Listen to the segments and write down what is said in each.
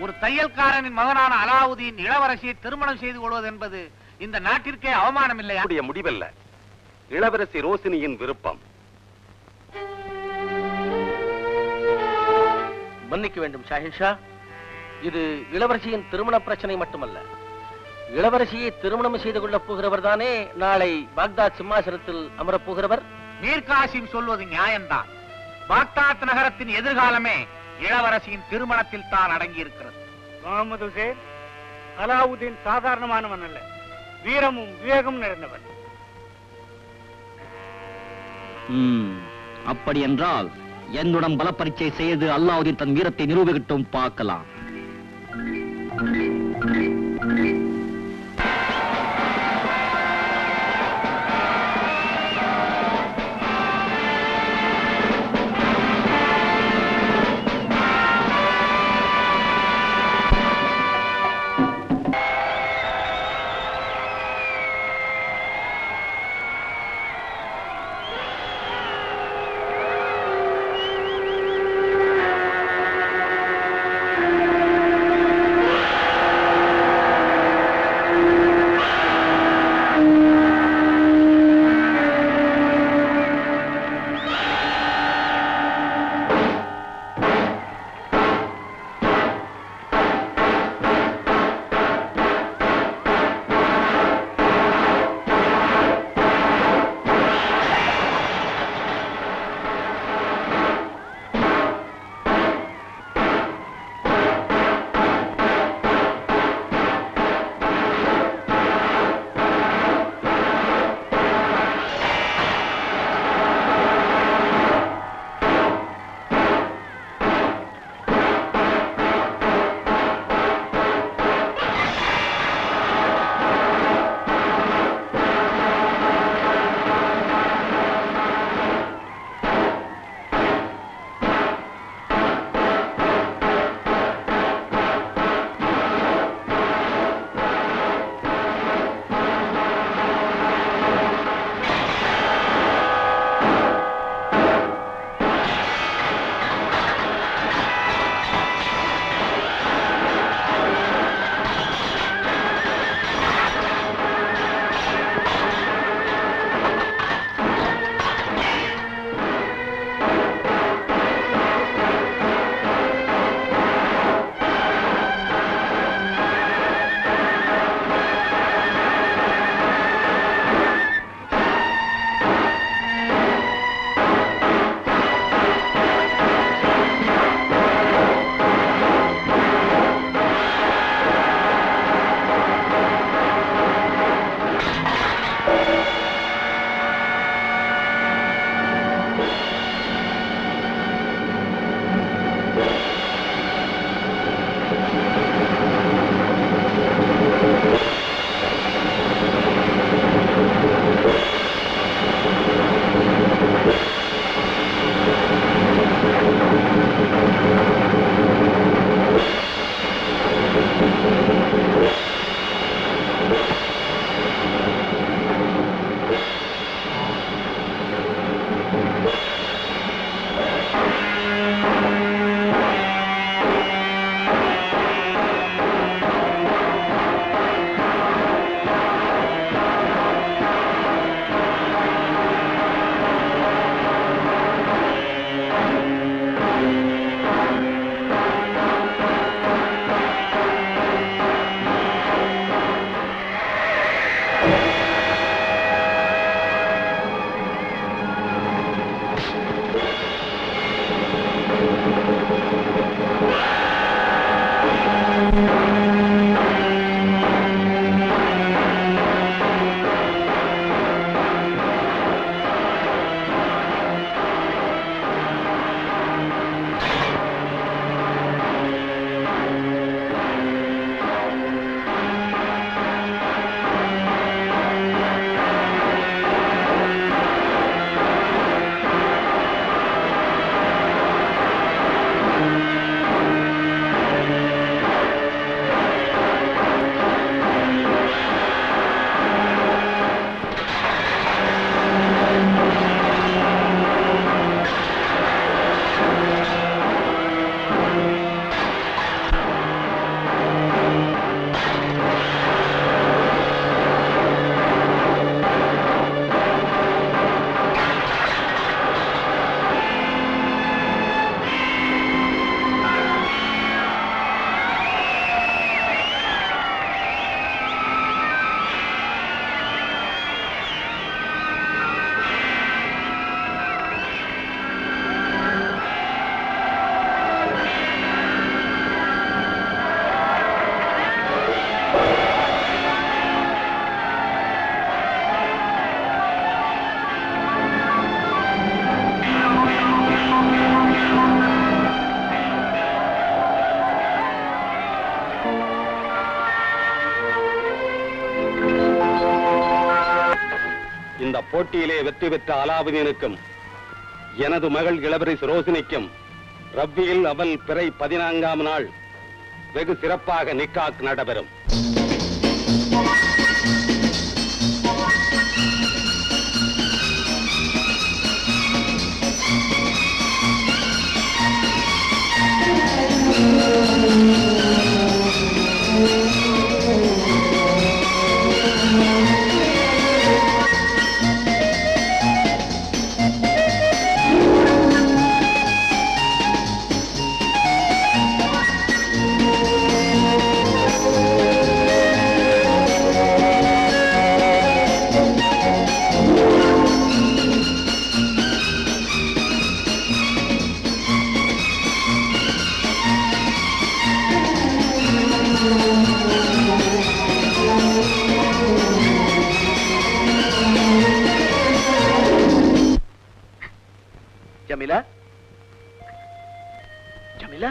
ஒரு தையல்காரனின் மகனான அலாவுதீன் இளவரசியை திருமணம் செய்து கொள்வது என்பது இந்த நாட்டிற்கே அவமானம் இல்லையா? முடிவல்ல, இளவரசி ரோசினியின் விருப்பம். மன்னிக்க வேண்டும் ஷாஹின்ஷா, இது இளவரசியின் திருமண பிரச்சனை மட்டுமல்ல. இளவரசியை திருமணம் செய்து கொள்ளப் போகிறவர் தானே நாளை பாக்தாத் சிம்மாசனத்தில் அமரப் போகிறவர். மீர் காசிம் சொல்வது நியாயம்தான். பாக்தாத் நகரத்தின் எதிர்காலமே இளவரசியின் திருமணத்தில் தான் அடங்கி இருக்கிறது. முகமது ஹுசேன், அலாவுதீன் சாதாரணமானவன் அல்ல, வீரமும் விவேகம் நிறைந்தவன். அப்படி என்றால் என்னுடன் பல பரீட்சை செய்து அல்லாவுதீன் தன் வீரத்தை நிரூபிக்கட்டும், பார்க்கலாம். போட்டியிலே வெற்றி பெற்ற அலாவுதீனுக்கும் எனது மகள் இளவரசி ரோசினிக்கும் ரப்பியில் அவல் பிறை 14ஆம் நாள் வெகு சிறப்பாக நிக்காக் நடைபெறும். ஜமீலா, ஜமீலா,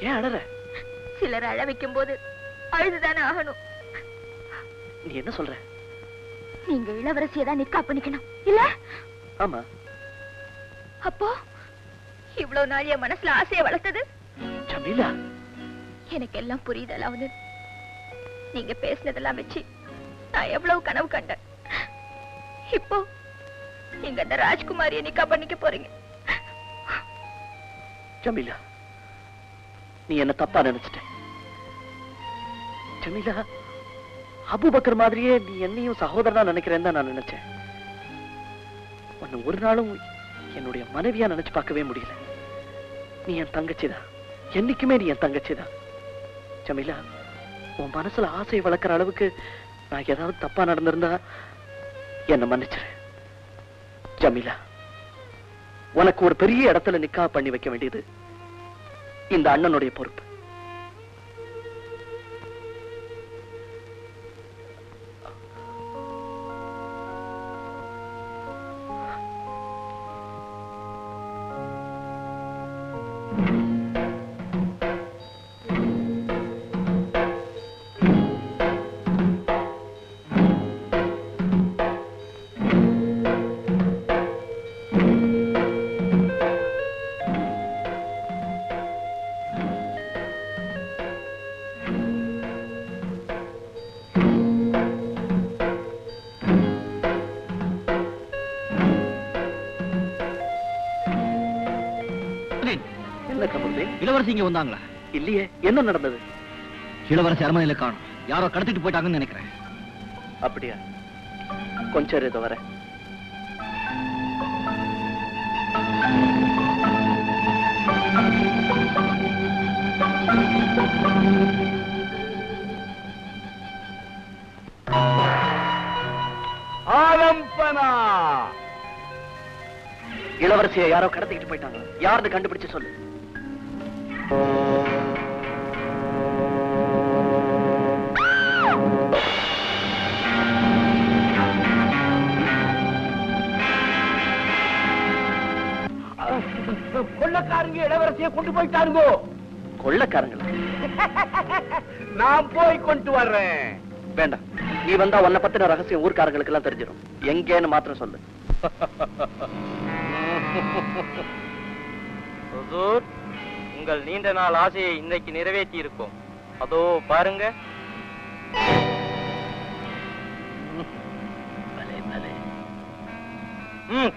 ஏன் அழற? சிலர் அழ வைக்கும் போது அழுதுதானே ஆகணும். நீ என்ன சொல்ற? நீங்க இளவரசியை தான் நிக்கா பண்ணிக்கணும் இல்ல? ஆமா. அப்போ இவ்வளவு நாள் என் மனசுல ஆசையை வளர்த்தது? ஜமீலா, எனக்கு எல்லாம் புரியுதலாவது. நீங்க பேசினதெல்லாம் வச்சு நான் எவ்வளவு கனவு கண்டேன். இப்போ நீங்க அந்த ராஜ்குமாரியை நிக்கா பண்ணிக்க போறீங்க. ஜமீலா, நீ என்ன தப்பா நினைச்சிட்ட. ஜமீலா, அபூபக்கர் மாதிரியே நீ என்னையும் சகோதரனா நினைக்கிறேன்னு தான் நான் நினைச்சேன். உன்னை ஒரு நாளும் என்னுடைய மனைவியா நினைச்சு பார்க்கவே முடியல. நீ என் தங்கச்சிதான், என்னைக்குமே நீ என் தங்கச்சிதான். ஜமீலா, உன் மனசுல ஆசையை வளர்க்கிற அளவுக்கு நான் ஏதாவது தப்பா நடந்திருந்தா என்ன மன்னிச்சிரு. ஜமீலா, உனக்கு ஒரு பெரிய இடத்துல நிக்கா பண்ணி வைக்க வேண்டியது இந்த அண்ணனுடைய பொறுப்பு. இளவரசி இங்க வந்தாங்களா? இல்லையே, என்ன நடந்தது? இளவரசி அரண்மனையில காணும். யாரோ கடத்திட்டு போயிட்டாங்கன்னு நினைக்கிறேன். அப்படியா? கொஞ்சம் இதை வர. இளவரசியை யாரோ கடத்திக்கிட்டு போயிட்டாங்க. யாருன்னு கண்டுபிடிச்சு சொல்லு. கொள்ளக்காரங்க இளவரசியை கொண்டு போயிட்டாருங்கோ. கொள்ளக்காரங்களா? நான் போய் கொண்டு வர்றேன். வேண்டாம், நீ வந்தா உன்னை பத்தின ரகசியம் ஊர்க்காரங்களுக்கு எல்லாம் தெரிஞ்சிடும். எங்கேன்னு மாத்திரம் சொல்லு. உங்கள் நீண்ட நாள் ஆசையை இன்னைக்கு நிறைவேற்றி இருக்கோம். அதோ பாருங்க.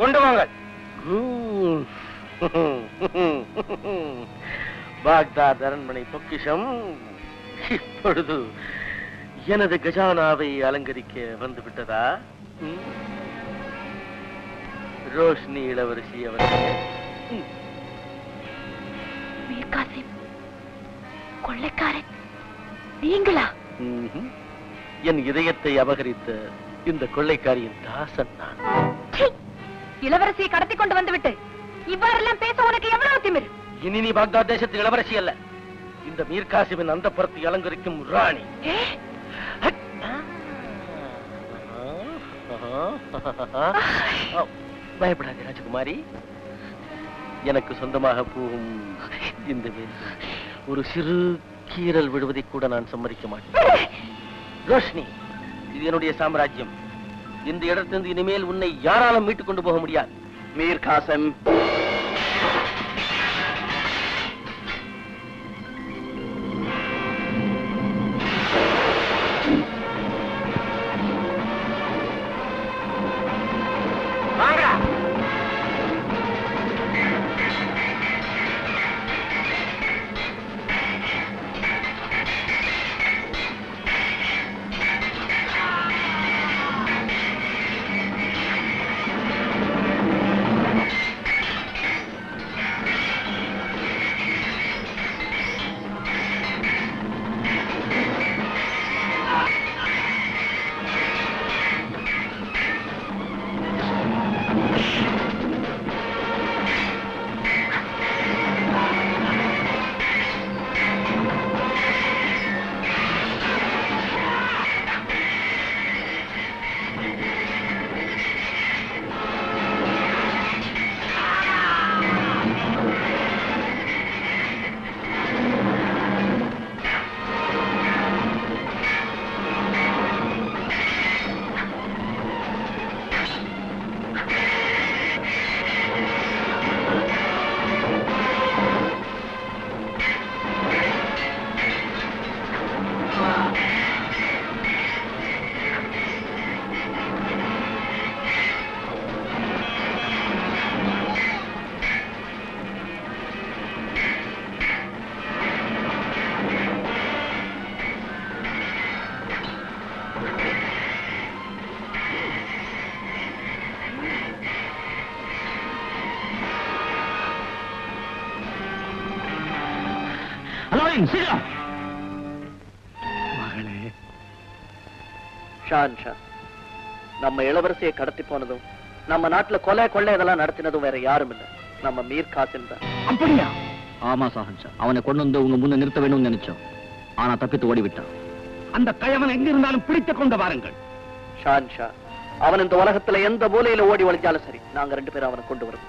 கொண்டு வாங்க. பாக்தாத் அரண்மனை பொக்கிஷம் இப்பொழுது எனது கஜானாவை அலங்கரிக்க வந்து விட்டதா? ரோஷினி இளவரசி அவர்கள். கொள்ளைக்காரன் நீங்களா? என் இதயத்தை அபகரித்த இந்த கொள்ளைக்காரியின் தாசன் நான். இளவரசியை கடத்தி கொண்டு வந்து விட்டு இவ்வாறெல்லாம் பேச உனக்கு எவ்வளவு திமிர்? இனி நீ பாக்தாத் தேசத்தின் இளவரசி அல்ல, இந்த மீர் காசிமின் அந்த புறத்தை அலங்கரிக்கும் ராணி. பயப்படாதே ராஜகுமாரி. எனக்கு சொந்தமாக போகும் இந்த ஒரு சிறு கீறல் விடுவதை கூட நான் சம்மதிக்க மாட்டேன். ரோஷினி, இது என்னுடைய சாம்ராஜ்யம். இந்த இடத்திலிருந்து இனிமேல் உன்னை யாராலும் மீட்டுக் கொண்டு போக முடியாது. மீர் காசிம், மகளே, ஷான்ஷா, நம்ம இளவரசியை கடத்தி போனதும் நம்ம நாட்டுல கொலை கொள்ளை இதெல்லாம் நடத்தினதும் வேற யாரும் இல்ல, நம்ம மீர் காசிம் தான். அப்படியா? ஆமா ஷாஹன்ஷா, அவனை கொண்டு வந்து உங்க முன்ன நிறுத்த வேணும்னு நினைச்சோம். ஆனா தப்பித்து ஓடிவிட்டான். அந்த கயவன் எங்க இருந்தாலும் பிடித்துக் கொண்டு வாருங்கள். ஷான்ஷா, அவன் இந்த உலகத்துல எந்த மூலையில ஓடி ஒளிஞ்சாலும் சரி, நாங்க 2 பேரும் அவனை கொண்டு வரோம்.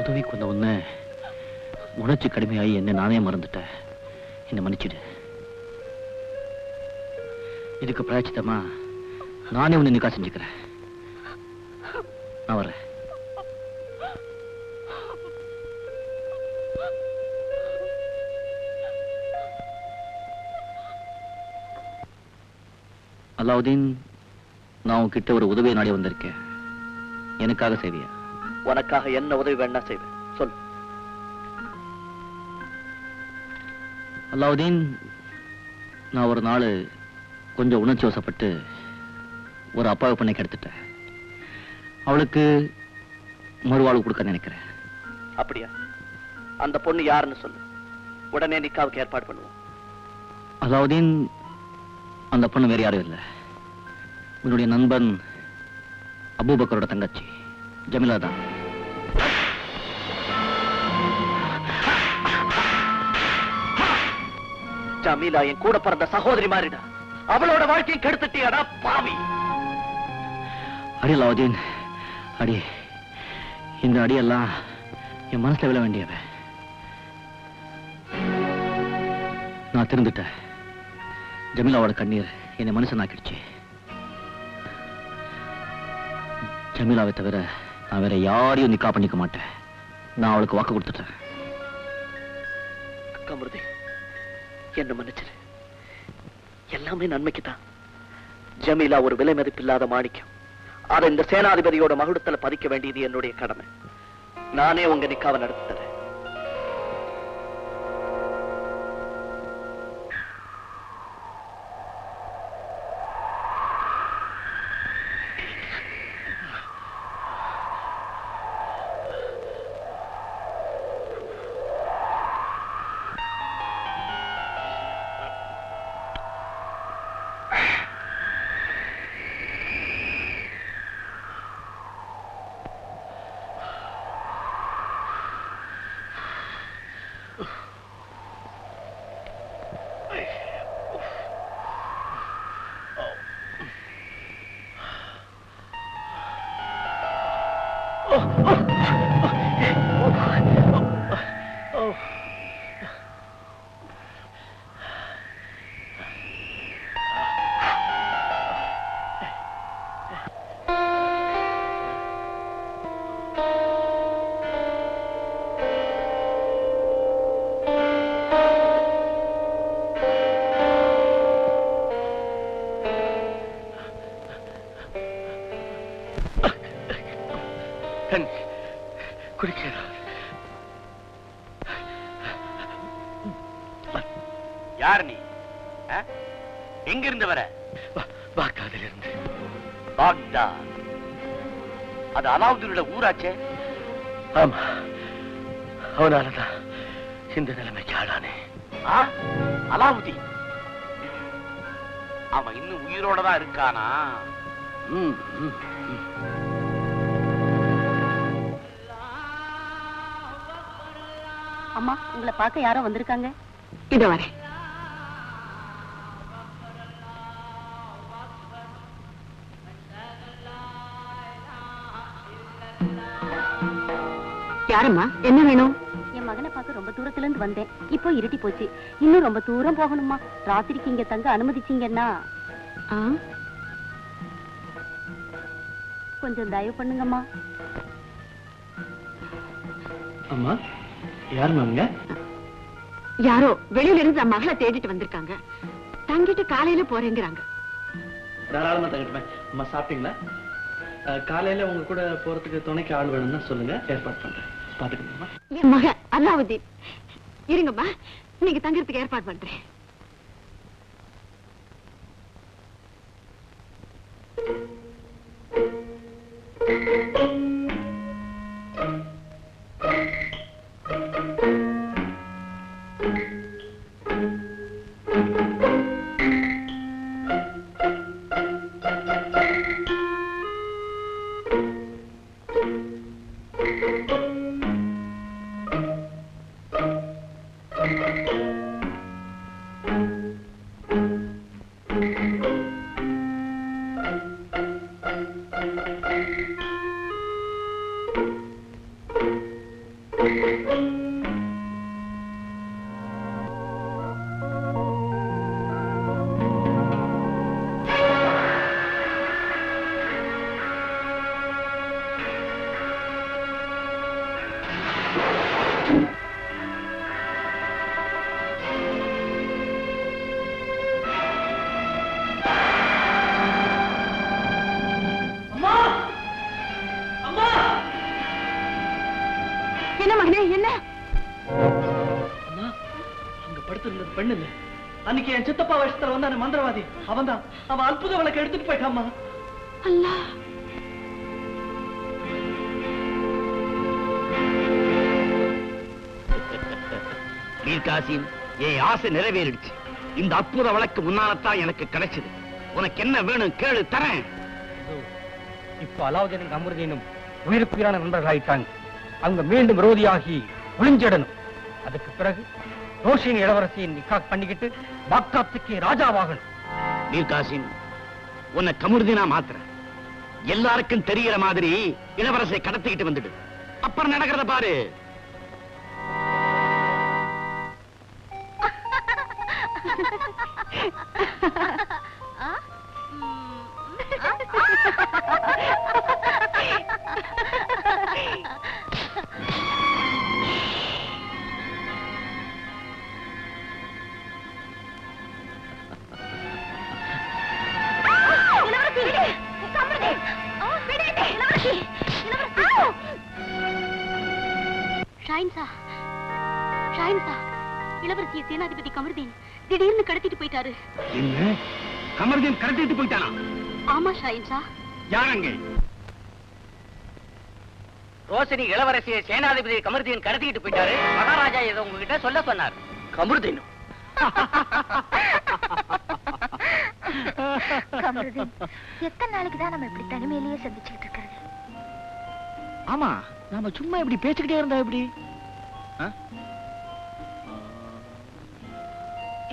உதவி கொண்ட உன்னை உணர்ச்சி கடுமையாகி என்ன நானே மறந்துட்டேன். என்ன மன்னிச்சிடு. இதுக்கு பிராய்ச்சித்தமா நானே உன்னை நிக்கா செஞ்சுக்கிறேன். நான் வரேன். அலாவுதீன், நான் உன்கிட்ட ஒரு உதவியை நாடி வந்திருக்கேன். எனக்காக செய்வியா? உனக்காக என்ன உதவி வேணா செய்வேன், சொல். அலாவுதீன், நான் ஒரு நாள் கொஞ்சம் உணர்ச்சி வசப்பட்டு ஒரு அப்பாவை பண்ணை கெடுத்துட்டேன். அவளுக்கு மறுவாழ்வு கொடுக்க நினைக்கிறேன். அப்படியா? அந்த பொண்ணு யாருன்னு சொல்லு, உடனே நிக்காவுக்கு ஏற்பாடு பண்ணுவோம். அலாவுதீன், அந்த பொண்ணு வேற யாரும் இல்லை. உன்னுடைய நண்பன் அபூபக்கரோட தங்கச்சி ஜமீலா தான். ஜமீலா என் கூட பிறந்த சகோதரி மாறிடா. அவளோட வாழ்க்கையை கெடுத்துட்டியாடா பாவி. அடி அலாவுதீன், அடி. இந்த அடியெல்லாம் என் மனசுல விழ வேண்டியவ. நான் திருந்துட்டேன். ஜமீலாவோட கண்ணீர் என்னை மனுஷனாக்கிடுச்சு. ஜமீலாவை தவிர நான் வேற யாரையும் நிக்கா பண்ணிக்க மாட்டேன். நான் அவளுக்கு வாக்கு கொடுத்துட்டேன். கமருதே, என்ன மன்னிச்சிரு. எல்லாமே நன்மைக்குதான். ஜமீலா ஒரு விலை மதிப்பில்லாத மாணிக்கம். அதை இந்த சேனாதிபதியோட மகுடத்துல பதிக்க வேண்டியது என்னுடைய கடமை. நானே உங்க நிக்காவை நடத்தி தரேன். யார் நீ? எங்க இருந்து வர? பாக்தாதில் இருந்து. பாக்தாத்? அது அலாவுதீனோட ஊராச்சே. ஆமா, அவனாலதான் இந்த நிலைமைக்கு ஆளானே. அலாவுதீன் அவன் இன்னும் உயிரோட தான் இருக்கானா? அம்மா, உங்களை பார்க்க யாரோ வந்திருக்காங்க. இத வரேன். யாரம்மா, என்ன வேணும்? என் மகனை பார்க்க ரொம்ப தூரத்துல இருந்து வந்தேன். இப்போ இருட்டி போச்சு. இன்னும் ரொம்ப தூரம் போகணுமா. ராத்திரிக்கு இங்க தங்க அனுமதிச்சீங்கன்னா கொஞ்சம் தயவு பண்ணுங்கம்மா. அம்மா, யார் மாங்க? யாரோ வெளியில இருந்து நம்ம மகளை தேடிட்டு வந்திருக்காங்க. தங்கிட்டு காலையில போறேங்கிறாங்க. தாராளமா தங்கட்டுமே. அம்மா, சாப்பிட்டீங்களா? காலையில உங்க கூட போறதுக்கு துணைக்கு ஆள் வேணும்னா சொல்லுங்க, ஏற்பாடு பண்றேன். பாத்துக்கணுமா? என் மகன் அலாவுதீன். இருங்கம்மா, நீங்க தங்கறதுக்கு ஏற்பாடு பண்றேன். என்ன மகனே என்ன? அம்மா, அங்க படுத்திருந்தது பெண்ணு இல்ல. அன்னைக்கு என் சித்தப்பா வயசுல வந்தான மந்திரவாதி அவன்தான். அவன் அற்புத விளக்கு எடுத்துட்டு போயிட்டாமா. அல்லா, மீர்காசிம், என் ஆசை நிறைவேறிடுச்சு. இந்த அற்புத வழக்கு முன்னால்தான் எனக்கு கிடைச்சது. உனக்கு என்ன வேணும் கேளு, தரேன். இப்போ அலாவுதீனும் கமருதீனும் உயிருக்குயிரான நண்பர்களாயிட்டாங்க. அவங்க மீண்டும் விரோதியாகி ஒளிஞ்சிடணும். அதுக்கு பிறகு ரோஷின் இளவரசியின் நிக்காக் பண்ணிக்கிட்டு பாக்தாத்துக்கு ராஜாவாகணும். மீர்காசிம், உன்னை கமருதீனா மாத்துறேன். எல்லாருக்கும் தெரியற மாதிரி இளவரசியை கடத்திக்கிட்டு வந்துடு. அப்புறம் நடக்கிறத பாரு. இளவரசிய சேனாதிபதி கமருதீன் திடீர்னு கடத்திட்டு போயிட்டாரு. என்ன? கமருதீன் கடத்திட்டு போயிட்டானா? ஆமா ஷாயின்ஷா. யாரங்க? ரோஷினி இளவரசியை சேனாதிபதி கமருதீன் கடத்திட்டு போயிட்டாரு. மகாராஜா ஏதோ உங்ககிட்ட சொல்ல சொன்னார். கமருதீன் கமருதீன், எத்தனை நாளைக்கு தான் நம்ம இப்படி தனிமையிலேயே சந்திச்சுக்கிட்டு இருக்கிறது? ஆமா, நாம சும்மா இப்படி பேசிக்கிட்டே இருந்தா எப்படி?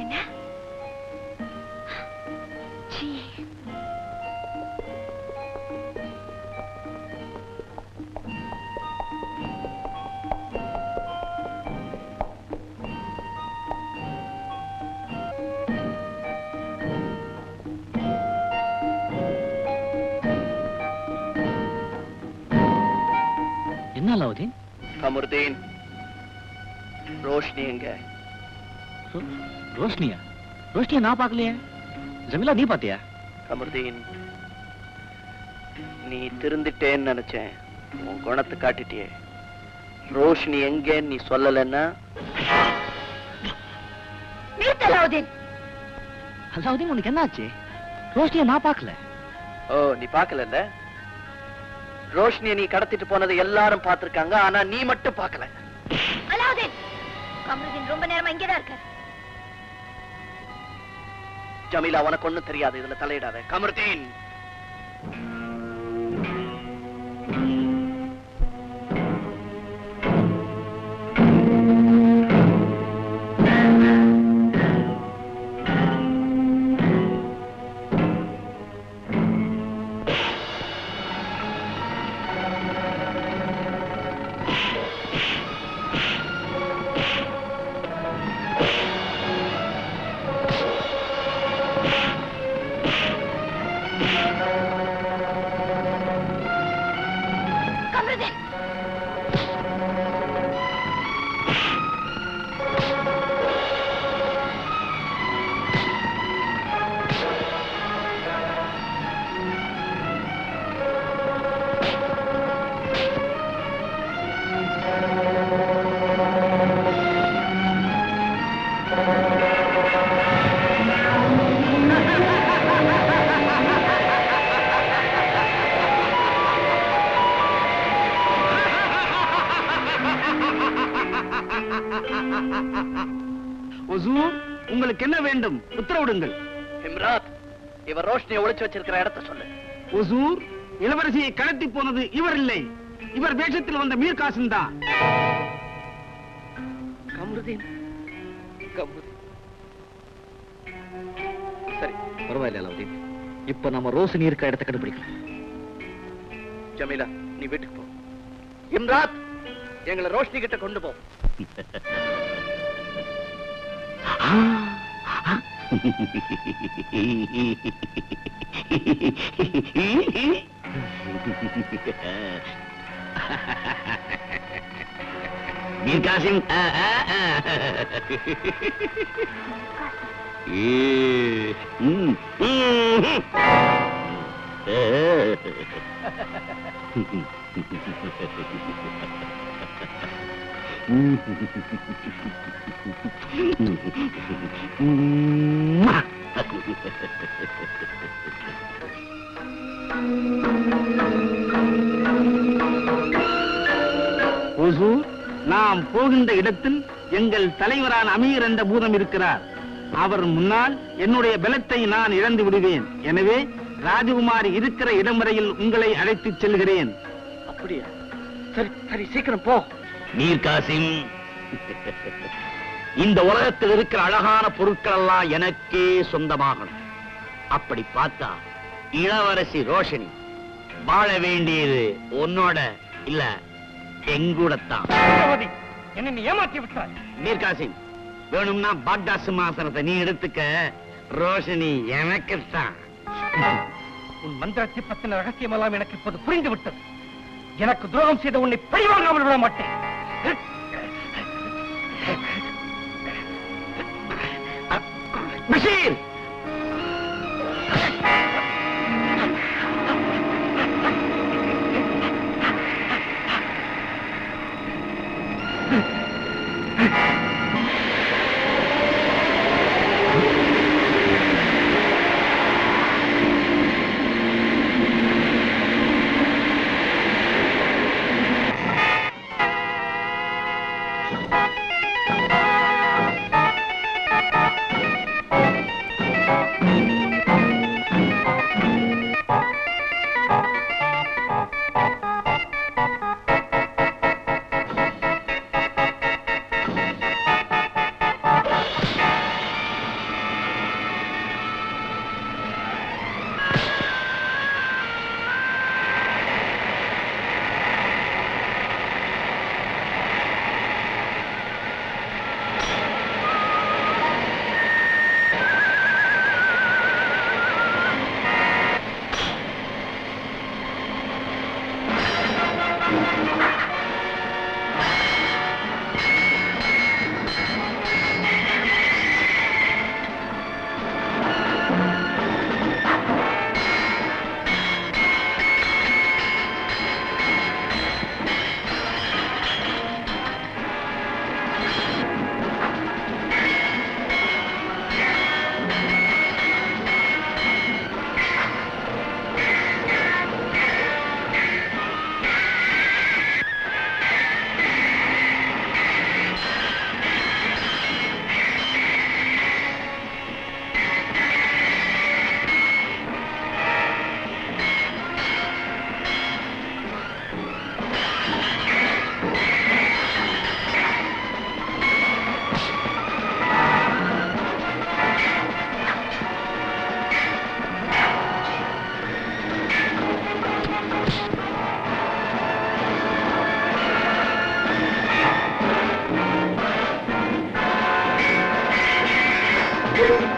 என்ன? சீ. என்ன அலாவுதீன்? கமருதீன், ரோஷினி எங்க? ரோஷினியா? ரோஷினியா நான் பார்க்கலையே. ஜமீலா, நீ பாத்தியா? கமருதீன், நீ திருந்திட்டேன்னு நினைச்சேன். உன் குணத்தை காட்டிட்டியே. ரோஷினி எங்கன்னு நீ சொல்லலன்னா? அலாவுதீன், அலாவுதீன், உனக்கு என்ன ஆச்சு? ரோஷினியா நான் பார்க்கல. ஓ, நீ பார்க்கல? ரோஷினியை நீ கடத்திட்டு போனதை எல்லாரும் பார்த்திருக்காங்க, ஆனா நீ மட்டும் பார்க்கல. அலாவுதீன், கமருதீன் ரொம்ப நேரமா இங்கேதான் இருக்கார். ஜமீலா, உனக்கு ஒண்ணும் தெரியாது, இதுல தலையிடாத. கமருதீன், உங்களுக்கு என்ன வேண்டும்? உத்தரவிடுங்கள். இம்ராத், இவர் ரோஷினியை ஒளிச்சு வச்சிருக்கிற இடத்தை சொல்லு. ஒசூர், இளவரசியை கடத்தி போனது இவர் இல்லை. இவர் வேஷத்தில் வந்த மீர்காசிம் தான். கமருதீன், சரி பரவாயில்ல அலாவுதீன். இப்ப நம்ம ரோஷினி இருக்க இடத்தை கண்டுபிடிக்கலாம். ஜமீலா, நீ வீட்டுக்கு போ. இம்ராத், எங்களை ரோஷினி கிட்ட கொண்டு போ. மீர் காசிம், ஹுசூர், நாம் போகின்ற இடத்தில் எங்கள் தலைவரான அமீர் என்ற பூதம் இருக்கிறார். அவர் முன்னால் என்னுடைய பலத்தை நான் இழந்து விடுவேன். எனவே ராஜகுமாரி இருக்கிற இடம் வரையில் உங்களை அழைத்துச் செல்கிறேன். அப்படியா? சரி சரி, சீக்கிரம் போ. மீர் காசிம், இந்த உலகத்தில் இருக்கிற அழகான பொருட்கள் எல்லாம் எனக்கே சொந்தமாகணும். அப்படி பார்த்தா இளவரசி ரோஷினி வாழ வேண்டியது உன்னோட இல்ல எங்கூடத்தான். என்னை நீ ஏமாற்றி விட்டாய். மீர் காசிம், வேணும்னா பாக்தா சிம்மாசனத்தை நீ எடுத்துக்க. ரோஷினி எனக்குத்தான். உன் மந்திரத்தை பத்தின ரகசியம் எல்லாம் எனக்கு இப்போது புரிந்து விட்டது. எனக்கு துரோகம் செய்த உன்னை பழிவாங்காமல் விட மாட்டேன். Basheer, Thank you.